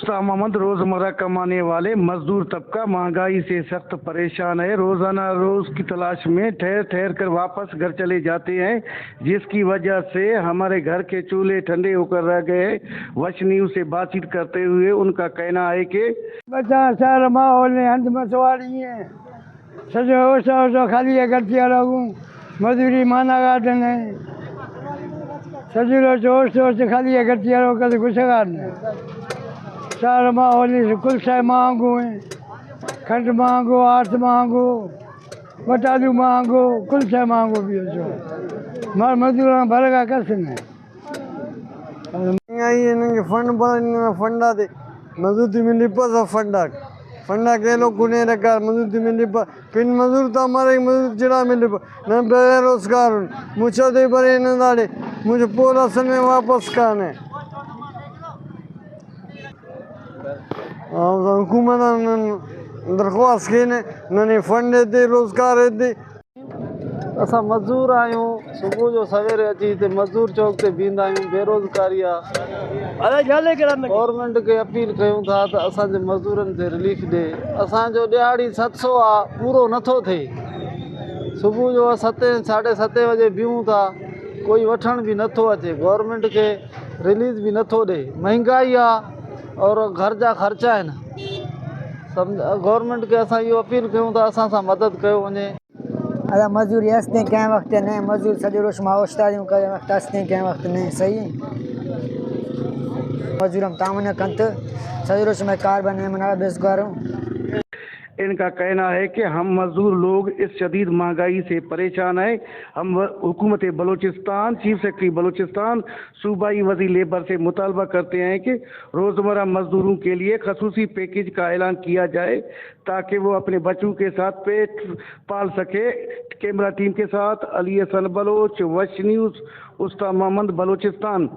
मुस्ताक मोहम्मद रोजमर्रा कमाने वाले मजदूर तबका महंगाई से सख्त परेशान है। रोजाना रोज की तलाश में ठहर ठहर कर वापस घर चले जाते हैं, जिसकी वजह से हमारे घर के चूल्हे ठंडे होकर रह गए। वश न्यूज से बातचीत करते हुए उनका कहना है कि बच्चा सारा माहौल ने अंत मसवारी है, सजो खाली करती रहूँ मजदूरी माना गार्डन है, सजो जोर से खाली करती रहो कभी कुछ गार्डन सारा माहौल कुल शइ महांगो है, खंड महांगो, आर्थ महांगो, बटालू महांगो, कुल शइ महांगो भी जो मार मजदूर भरगा कस में फंडा दे मजदूरी में निपा फंडा के लोग गुने रखा मजदूरी में निपा पिन मजदूर तो हमारे मजदूर चिड़ा में निपा न बेरोजगार मुझे दे बड़े न दाड़े मुझे पूरा सन में वापस खाने हुकूमत दरख्वास्त कने न फंड दे रोजगार दे। असां मज़दूर आहियूं, सुबुह जो सवेरे अची हिते मज़दूर चौक ते बीहंदा आहियूं। बेरोज़गारी आहे। गवर्नमेंट खे अपील कयूं था त असांजे मज़दूरनि ते रिलीफ ॾे। असांजो ॾियाड़ी 700 आहे, पूरो नथो थिए। सुबुह जो 7 साढे 7 बजे बीहूं था, कोई वठण बि नथो अचे। गवर्नमेंट खे रिलीज़ बि नथो ॾे। महांगाई आहे और घर जा ख़र्चा आहिनि। गवर्नमेंट खे असां इहो अपील कयूं था असां सां मदद कयो वञे। अदा मजदूरी हंसते कंहिं वक्त न मजदूर सॼो रोज मां होश्तारियूं कंहिं वक्त हंसते कंहिं वक्त न सही मजदूर हम तामन कंत सॼो रोज में कार बने मना बेरोजगार। इनका कहना है कि हम मजदूर लोग इस शदीद महंगाई से परेशान हैं। हम हुकूमत बलूचिस्तान, चीफ सेक्रेटरी बलूचिस्तान, सूबाई वज़ीर लेबर से मुतालबा करते हैं कि रोज़मर्रा मजदूरों के लिए खसूसी पैकेज का ऐलान किया जाए ताकि वो अपने बच्चों के साथ पेट पाल सके। कैमरा टीम के साथ अली हसन बलोच, वश न्यूज़, मुस्ताक मोहम्मद, बलूचिस्तान।